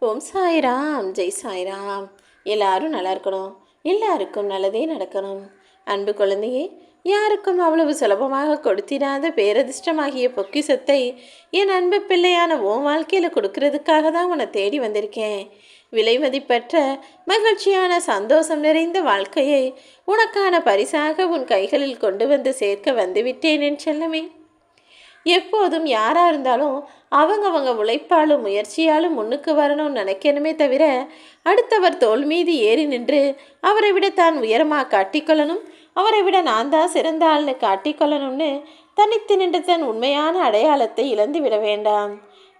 ஓம் சாய்ராம், ஜெய் சாய்ராம். எல்லாரும் நல்லா இருக்கணும், எல்லாருக்கும் நல்லதே நடக்கணும். அன்பு குழந்தையே, யாருக்கும் அவ்வளவு சுலபமாக கொடுத்திடாத பேரதிர்ஷ்டமாகிய பொக்கிஷத்தை என் அன்பு பிள்ளையான உன் வாழ்க்கையில் கொடுக்கறதுக்காக தான் உன்னை தேடி வந்திருக்கேன். விலை மதிப்பற்ற மகிழ்ச்சியான சந்தோஷம் நிறைந்த வாழ்க்கையை உனக்கான பரிசாக உன் கைகளில் கொண்டு வந்து சேர்க்க வந்துவிட்டேன் என் செல்லமே. எப்போதும் யாராக இருந்தாலும் அவங்க உழைப்பாலும் முயற்சியாலும் முன்னுக்கு வரணும்னு நினைக்கணுமே தவிர அடுத்தவர் தோல் மீது ஏறி நின்று அவரை விட தான் உயரமாக காட்டிக்கொள்ளணும், அவரை விட நான் தான் சிறந்த ஆள்னு காட்டிக்கொள்ளணும்னு தனித்து நின்று தன் உண்மையான அடையாளத்தை இழந்து விட வேண்டாம்.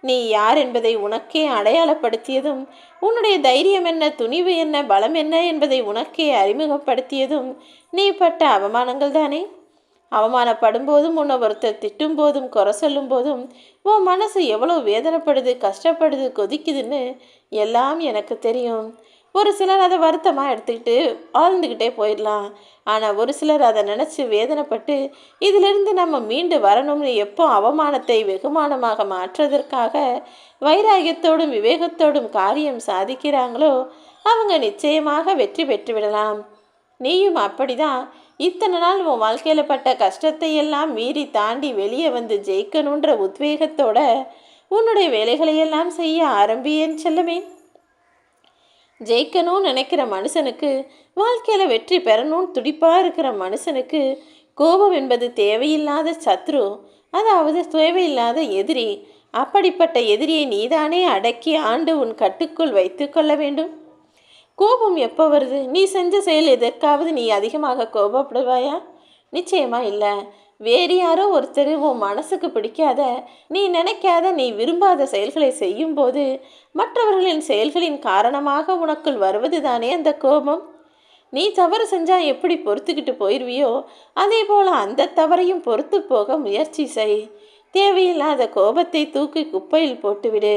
நீ யார் என்பதை உனக்கே அடையாளப்படுத்தியதும், உன்னுடைய தைரியம் என்ன, துணிவு என்ன, பலம் என்ன என்பதை உனக்கே அறிமுகப்படுத்தியதும் நீ பட்ட அவமானங்கள் தானே. அவமானப்படும் போதும், உன்னை ஒருத்தர் திட்டும் போதும், குறை சொல்லும் போதும் உன் மனசு எவ்வளோ வேதனைப்படுது, கஷ்டப்படுது, கொதிக்குதுன்னு எல்லாம் எனக்கு தெரியும். ஒரு சிலர் அதை வருத்தமாக எடுத்துக்கிட்டு ஆழ்ந்துக்கிட்டே போயிடலாம். ஆனால் ஒரு சிலர் அதை நினச்சி வேதனைப்பட்டு இதிலிருந்து நம்ம மீண்டு வரணும்னு எப்போ அவமானத்தை வெகுமானமாக மாற்றுவதற்காக வைராகியத்தோடும் விவேகத்தோடும் காரியம் சாதிக்கிறாங்களோ அவங்க நிச்சயமாக வெற்றி பெற்று விடலாம். நீயும் அப்படிதான் இத்தனை நாள் உன் வாழ்க்கையில் பட்ட கஷ்டத்தை எல்லாம் மீறி தாண்டி வெளியே வந்து ஜெயிக்கணுன்ற உத்வேகத்தோட உன்னுடைய வேலைகளையெல்லாம் செய்ய ஆரம்பியேன்னு செல்லமே. ஜெயிக்கணும்னு நினைக்கிற மனுஷனுக்கு, வாழ்க்கையில் வெற்றி பெறணும்னு துடிப்பாக இருக்கிற மனுஷனுக்கு கோபம் என்பது தேவையில்லாத சத்ரு, அதாவது தேவையில்லாத எதிரி. அப்படிப்பட்ட எதிரியை நீதானே அடக்கி ஆண்டு உன் கட்டுக்குள் வைத்து கொள்ள வேண்டும். கோபம் எப்போ வருது? நீ செஞ்ச செயல் எதற்காவது நீ அதிகமாக கோபப்படுவாயா? நிச்சயமா இல்லை. வேறு யாரோ ஒருத்தர் உன் மனசுக்கு பிடிக்காத, நீ நினைக்காத, நீ விரும்பாத செயல்களை செய்யும்போது மற்றவர்களின் செயல்களின் காரணமாக உனக்குள் வருவது தானே அந்த கோபம். நீ தவறு செஞ்சா எப்படி பொறுத்துக்கிட்டு போயிடுவியோ அதே போல் அந்த தவறையும் பொறுத்து போக முயற்சி செய். தேவையில்லாத கோபத்தை தூக்கி குப்பையில் போட்டுவிடு.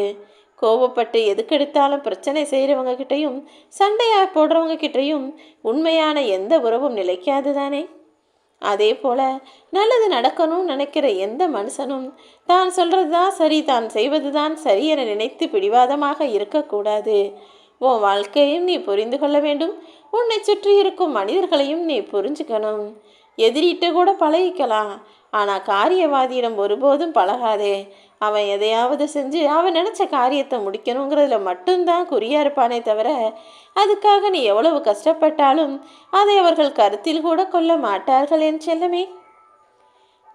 கோபப்பட்டு எதுக்கெடுத்தாலும் பிரச்சனை செய்கிறவங்க கிட்டையும் சண்டையாக போடுறவங்க கிட்டையும் உண்மையான எந்த உறவும் நிலைக்காது தானே. அதே போல் நல்லது நடக்கணும்னு நினைக்கிற எந்த மனுஷனும் தான் சொல்கிறது தான் சரி, தான் செய்வது தான் சரி என நினைத்து பிடிவாதமாக இருக்கக்கூடாது. உன் வாழ்க்கையும் நீ புரிந்து கொள்ள வேண்டும், உன்னை சுற்றி இருக்கும் மனிதர்களையும் நீ புரிஞ்சுக்கணும். எதிரிட்டு கூட பழகிக்கலாம், ஆனால் காரியவாதியிடம் ஒருபோதும் பழகாதே. அவன் எதையாவது செஞ்சு அவன் நினச்ச காரியத்தை முடிக்கணுங்கிறதுல மட்டும்தான் குறியா இருப்பானே தவிர அதுக்காக நீ எவ்வளவு கஷ்டப்பட்டாலும் அதை அவர்கள் கருத்தில் கூட கொள்ள மாட்டார்கள் என் செல்லமே.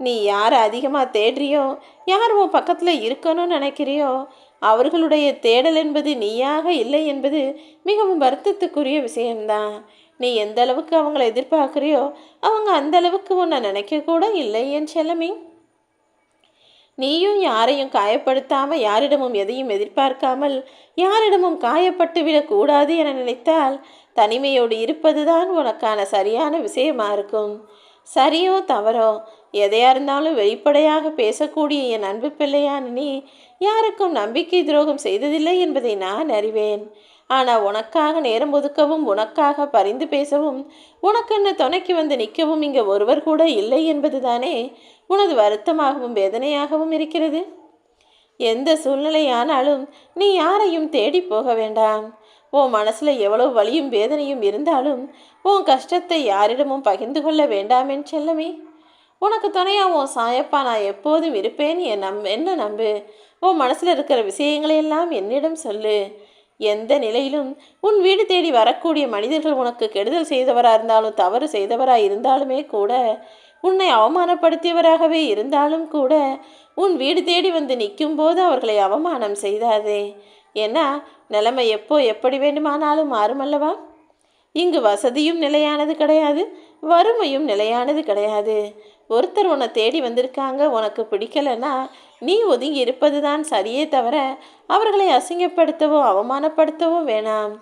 நீ யார் அதிகமாக தேடுறியோ, யார் உன் பக்கத்தில் இருக்கணும்னு நினைக்கிறியோ அவர்களுடைய தேடல் என்பது நீயாக இல்லை என்பது மிகவும் வருத்தத்துக்குரிய விஷயம்தான். நீ எந்த அளவுக்கு அவங்களை எதிர்பார்க்குறியோ அவங்க அந்த அளவுக்கு உன்னை நினைக்க கூட இல்லை என் செல்லமே. நீயும் யாரையும் காயப்படுத்தாமல், யாரிடமும் எதையும் எதிர்பார்க்காமல், யாரிடமும் காயப்பட்டு விடக்கூடாது என நினைத்தால் தனிமையோடு இருப்பதுதான் உனக்கான சரியான விஷயமா இருக்கும். சரியோ தவறோ எதையா இருந்தாலும் வெளிப்படையாக பேசக்கூடிய என் அன்பு பிள்ளையான நீ யாருக்கும் நம்பிக்கை துரோகம் செய்ததில்லை என்பதை நான் அறிவேன். ஆனால் உனக்காக நேரம் ஒதுக்கவும், உனக்காக பரிந்து பேசவும், உனக்குன்னு துணைக்கு வந்து நிற்கவும் இங்கே ஒருவர் கூட இல்லை என்பது தானே உனது வருத்தமாகவும் வேதனையாகவும் இருக்கிறது. எந்த சூழ்நிலையானாலும் நீ யாரையும் தேடி போக வேண்டாம். உன் மனசில் எவ்வளவு வலியும் வேதனையும் இருந்தாலும் உன் கஷ்டத்தை யாரிடமும் பகிர்ந்து கொள்ள வேண்டாமென்னு செல்லமே. உனக்கு துணையாக உன் சாயப்பா நான் எப்போதும் இருப்பேன் என்ன நம்பு. உன் மனசில் இருக்கிற விஷயங்களையெல்லாம் என்னிடம் சொல்லு. எந்த நிலையிலும் உன் வீடு தேடி வரக்கூடிய மனிதர்கள் உனக்கு கெடுதல் செய்தவராக இருந்தாலும், தவறு செய்தவராக இருந்தாலுமே கூட, உன்னை அவமானப்படுத்தியவராகவே இருந்தாலும் கூட, உன் வீடு தேடி வந்து நிற்கும் போது அவர்களை அவமானம் செய்தாதே. ஏன்னா நிலைமை எப்போ எப்படி வேண்டுமானாலும் மாறுமல்லவா. இங்கு வசதியும் நிலையானது கிடையாது, வறுமையும் நிலையானது கிடையாது. ஒருத்தர் உன்னை தேடி வந்திருக்காங்க, உனக்கு பிடிக்கலைன்னா நீ ஒதுங்கி இருப்பது தான் சரியே தவிர அவர்களை அசிங்கப்படுத்தவோ அவமானப்படுத்தவோ வேணாம்.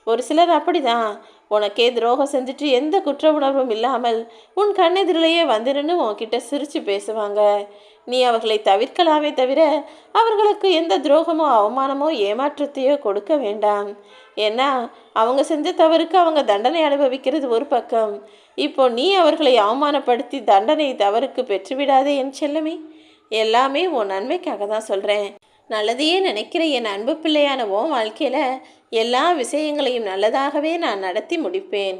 ஒரு சிலர் அப்படிதான் உனக்கே துரோகம் செஞ்சுட்டு எந்த குற்ற உணர்வும் இல்லாமல் உன் கண்ணெதிரிலேயே வந்துருன்னு உன்கிட்ட சிரித்து பேசுவாங்க. நீ அவர்களை தவிர்க்கலாமே தவிர அவர்களுக்கு எந்த துரோகமோ அவமானமோ ஏமாற்றத்தையோ கொடுக்க வேண்டாம். ஏன்னா அவங்க செஞ்ச தவறுக்கு அவங்க தண்டனை அனுபவிக்கிறது ஒரு பக்கம். இப்போ நீ அவர்களை அவமானப்படுத்தி தண்டனை தவறுக்கு பெற்றுவிடாதே என் செல்லமே. எல்லாமே உன் நன்மைக்காக தான் சொல்கிறேன். நல்லதையே நினைக்கிற என் அன்பு பிள்ளையான உன் வாழ்க்கையில் எல்லா விஷயங்களையும் நல்லதாகவே நான் நடத்தி முடிப்பேன்.